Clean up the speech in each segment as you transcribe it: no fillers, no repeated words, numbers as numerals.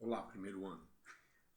Olá, primeiro ano.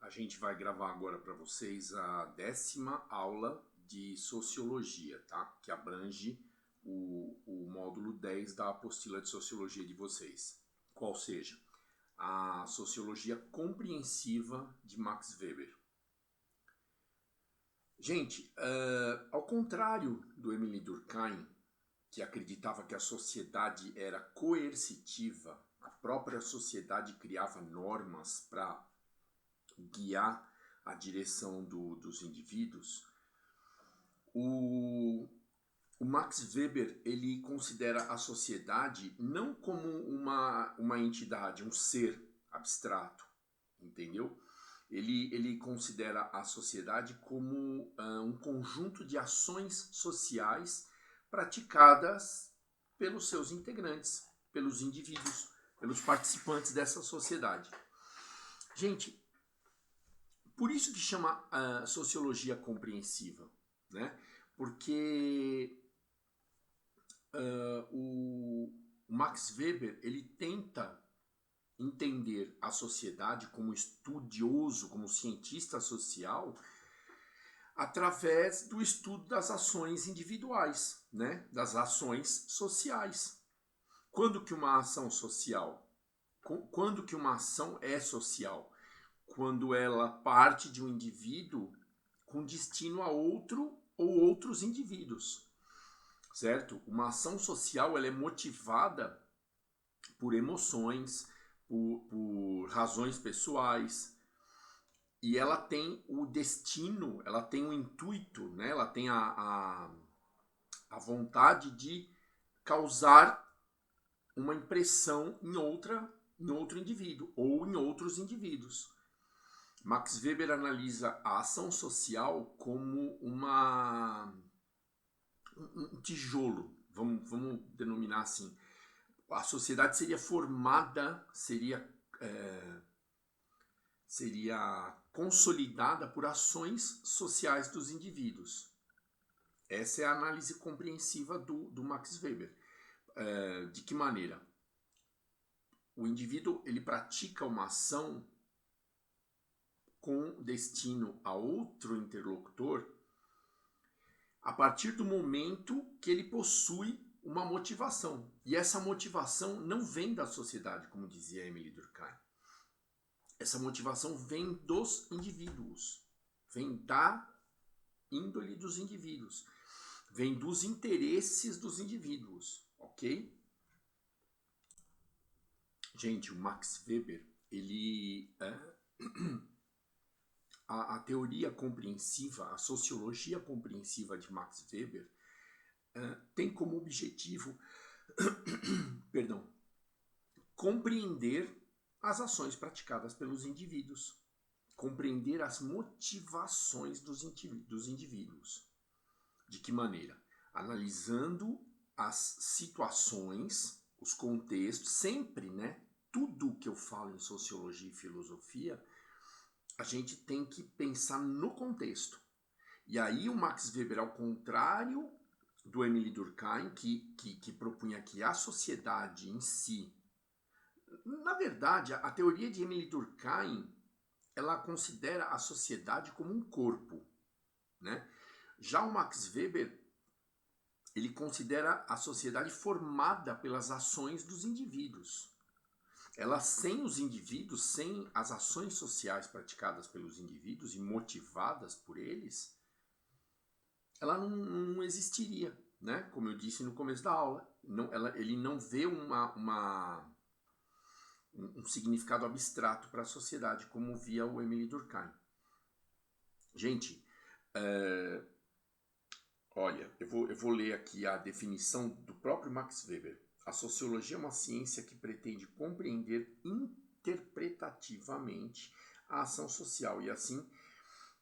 A gente vai gravar agora para vocês a 10ª aula de Sociologia, tá? Que abrange o módulo 10 da apostila de Sociologia de vocês. Qual seja, a Sociologia Compreensiva de Max Weber. Gente, ao contrário do Émile Durkheim, que acreditava que a sociedade era coercitiva, a própria sociedade criava normas para guiar a direção dos indivíduos, o Max Weber ele considera a sociedade não como uma entidade, um ser abstrato, entendeu? Ele considera a sociedade como um conjunto de ações sociais praticadas pelos seus integrantes, pelos indivíduos, pelos participantes dessa sociedade. Gente, por isso que chama sociologia compreensiva, né? Porque o Max Weber ele tenta entender a sociedade como estudioso, como cientista social, através do estudo das ações individuais, né? Das ações sociais. Quando que uma ação social? Quando que uma ação é social? Quando ela parte de um indivíduo com destino a outro ou outros indivíduos, certo? Uma ação social ela é motivada por emoções, por razões pessoais, e ela tem o destino, ela tem o intuito, né? Ela tem a vontade de causar uma impressão em outro indivíduo ou em outros indivíduos. Max Weber analisa a ação social como um tijolo, vamos denominar assim. A sociedade seria formada, seria consolidada por ações sociais dos indivíduos. Essa é a análise compreensiva do Max Weber. De que maneira? O indivíduo ele pratica uma ação com destino a outro interlocutor a partir do momento que ele possui uma motivação. E essa motivação não vem da sociedade, como dizia Émile Durkheim. Essa motivação vem dos indivíduos, vem da índole dos indivíduos, vem dos interesses dos indivíduos, ok? Gente, o Max Weber, ele... a teoria compreensiva, a sociologia compreensiva de Max Weber tem como objetivo compreender as ações praticadas pelos indivíduos, compreender as motivações dos indivíduos. De que maneira? Analisando as situações, os contextos, sempre, né? Tudo que eu falo em sociologia e filosofia, a gente tem que pensar no contexto. E aí o Max Weber, ao contrário do Émile Durkheim, que propunha que a sociedade em si... Na verdade, a teoria de Émile Durkheim, ela considera a sociedade como um corpo, né? Já o Max Weber, ele considera a sociedade formada pelas ações dos indivíduos. Ela, sem os indivíduos, sem as ações sociais praticadas pelos indivíduos e motivadas por eles, ela não existiria, né? Como eu disse no começo da aula, ele não vê um significado abstrato para a sociedade, como via o Émile Durkheim. Gente, olha, eu vou ler aqui a definição do próprio Max Weber. A sociologia é uma ciência que pretende compreender interpretativamente a ação social e, assim,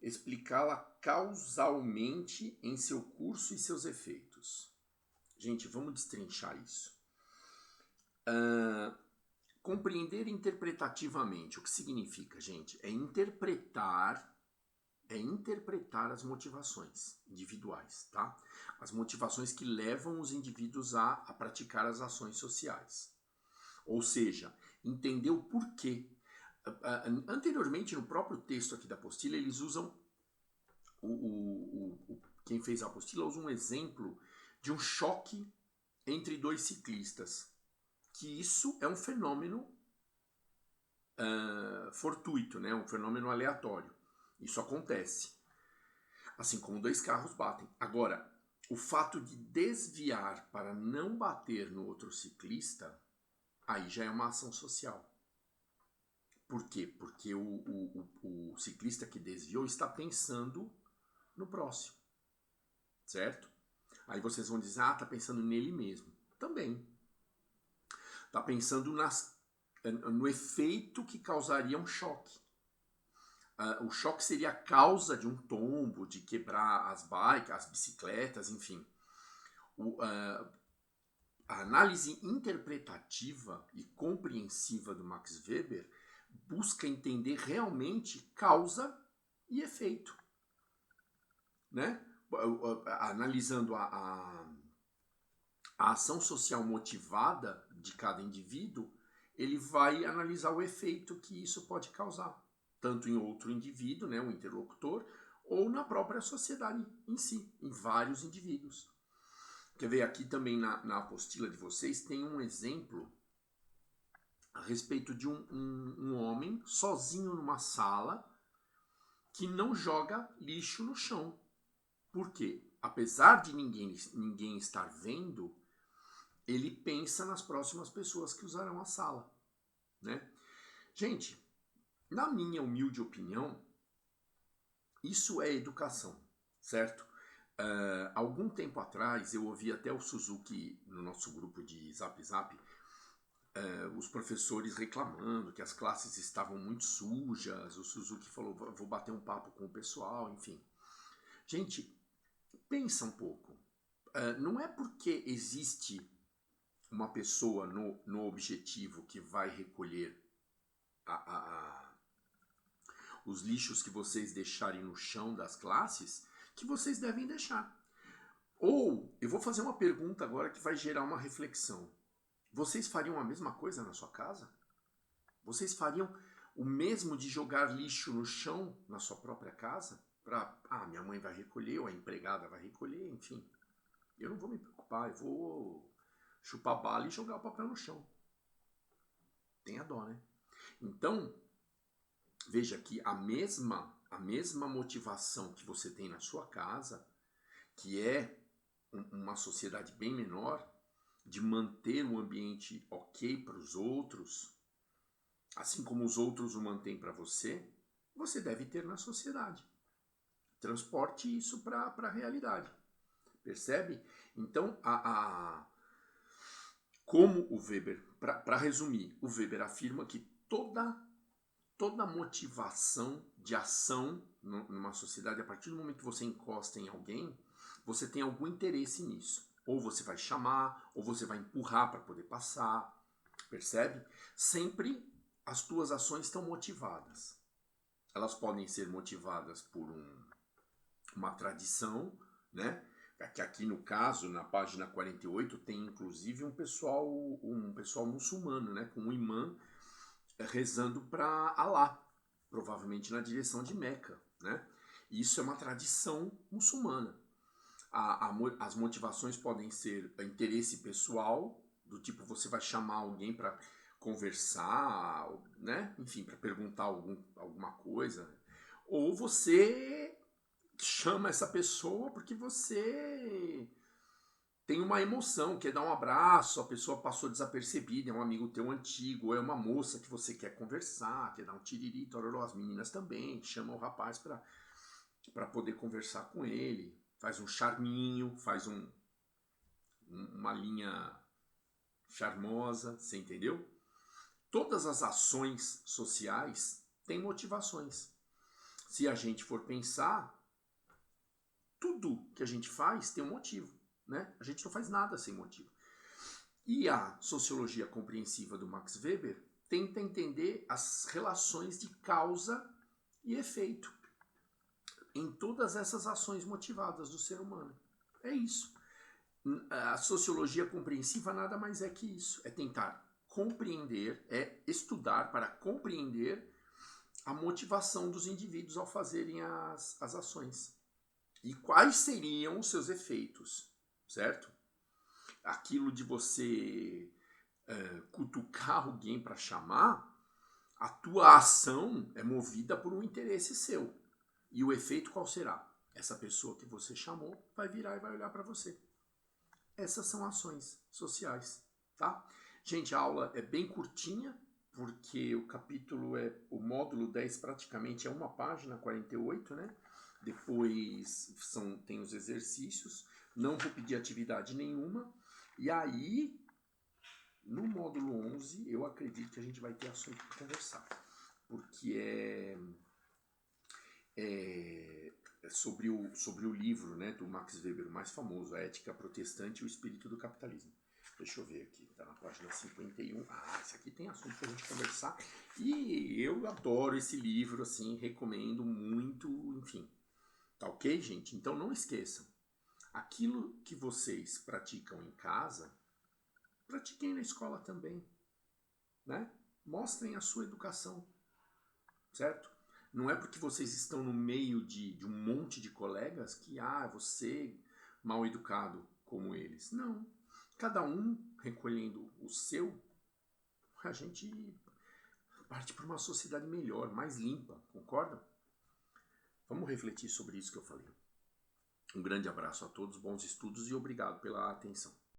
explicá-la causalmente em seu curso e seus efeitos. Gente, vamos destrinchar isso. Compreender interpretativamente, o que significa, gente? É interpretar as motivações individuais, tá? As motivações que levam os indivíduos a praticar as ações sociais. Ou seja, entender o porquê. Anteriormente, no próprio texto aqui da apostila, eles usam, quem fez a apostila usa um exemplo de um choque entre dois ciclistas, que isso é um fenômeno fortuito, né? Um fenômeno aleatório. Isso acontece. Assim como dois carros batem. Agora, o fato de desviar para não bater no outro ciclista, aí já é uma ação social. Por quê? Porque o ciclista que desviou está pensando no próximo, certo? Aí vocês vão dizer, está pensando nele mesmo. Também. Está pensando no efeito que causaria um choque. O choque seria a causa de um tombo, de quebrar as bikes, as bicicletas, enfim. A análise interpretativa e compreensiva do Max Weber busca entender realmente causa e efeito, né? Analisando a ação social motivada de cada indivíduo, ele vai analisar o efeito que isso pode causar, tanto em outro indivíduo, né, o interlocutor, ou na própria sociedade em si, em vários indivíduos. Quer ver, aqui também na apostila de vocês tem um exemplo a respeito de um homem sozinho numa sala que não joga lixo no chão. Por quê? Apesar de ninguém estar vendo, ele pensa nas próximas pessoas que usarão a sala, né? Gente, na minha humilde opinião, isso é educação, certo? Algum tempo atrás, eu ouvi até o Suzuki, no nosso grupo de Zap Zap, os professores reclamando que as classes estavam muito sujas. O Suzuki falou, vou bater um papo com o pessoal, enfim. Gente, pensa um pouco. Não é porque existe uma pessoa no objetivo que vai recolher os lixos que vocês deixarem no chão das classes que vocês devem deixar. Ou, eu vou fazer uma pergunta agora que vai gerar uma reflexão. Vocês fariam a mesma coisa na sua casa? Vocês fariam o mesmo de jogar lixo no chão na sua própria casa? Minha mãe vai recolher, ou a empregada vai recolher, enfim. Eu não vou me preocupar, eu vou chupar bala e jogar o papel no chão. Tenha dó, né? Então, veja que a mesma motivação que você tem na sua casa, que é uma sociedade bem menor, de manter o ambiente ok para os outros, assim como os outros o mantêm para você, você deve ter na sociedade. Transporte isso para a realidade. Percebe? Então, como o Weber, para resumir, o Weber afirma que toda motivação de ação numa sociedade, a partir do momento que você encosta em alguém, você tem algum interesse nisso. Ou você vai chamar, ou você vai empurrar para poder passar. Percebe? Sempre as tuas ações estão motivadas. Elas podem ser motivadas por uma tradição, né? Que aqui no caso, na página 48, tem inclusive um pessoal muçulmano, né? Com um imã rezando para Alá, provavelmente na direção de Meca, né? Isso é uma tradição muçulmana. As motivações podem ser interesse pessoal, do tipo você vai chamar alguém para conversar, né? Enfim, para perguntar alguma coisa. Ou você chama essa pessoa porque você tem uma emoção, quer dar um abraço, a pessoa passou desapercebida, é um amigo teu antigo, ou é uma moça que você quer conversar, quer dar um tiriri, tororó. As meninas também chamam o rapaz para poder conversar com ele, faz um charminho, faz uma linha charmosa, você entendeu? Todas as ações sociais têm motivações. Se a gente for pensar, tudo que a gente faz tem um motivo, né? A gente não faz nada sem motivo. E a sociologia compreensiva do Max Weber tenta entender as relações de causa e efeito em todas essas ações motivadas do ser humano. É isso. A sociologia compreensiva nada mais é que isso. É tentar compreender, é estudar para compreender a motivação dos indivíduos ao fazerem as ações. E quais seriam os seus efeitos, certo? Aquilo de você cutucar alguém para chamar, a tua ação é movida por um interesse seu. E o efeito qual será? Essa pessoa que você chamou vai virar e vai olhar para você. Essas são ações sociais, tá? Gente, a aula é bem curtinha, porque o módulo 10 praticamente é uma página, 48, né? Depois tem os exercícios, não vou pedir atividade nenhuma. E aí, no módulo 11, eu acredito que a gente vai ter assunto para conversar, porque é sobre o livro, né, do Max Weber, o mais famoso, A Ética Protestante e o Espírito do Capitalismo. Deixa eu ver aqui, tá na página 51. Esse aqui tem assunto pra gente conversar. E eu adoro esse livro, assim, recomendo muito, enfim. Tá ok, gente? Então não esqueçam. Aquilo que vocês praticam em casa, pratiquem na escola também, né? Mostrem a sua educação, certo? Não é porque vocês estão no meio de um monte de colegas que, você mal educado como eles. Não. Cada um recolhendo o seu, a gente parte para uma sociedade melhor, mais limpa, concorda? Vamos refletir sobre isso que eu falei. Um grande abraço a todos, bons estudos e obrigado pela atenção.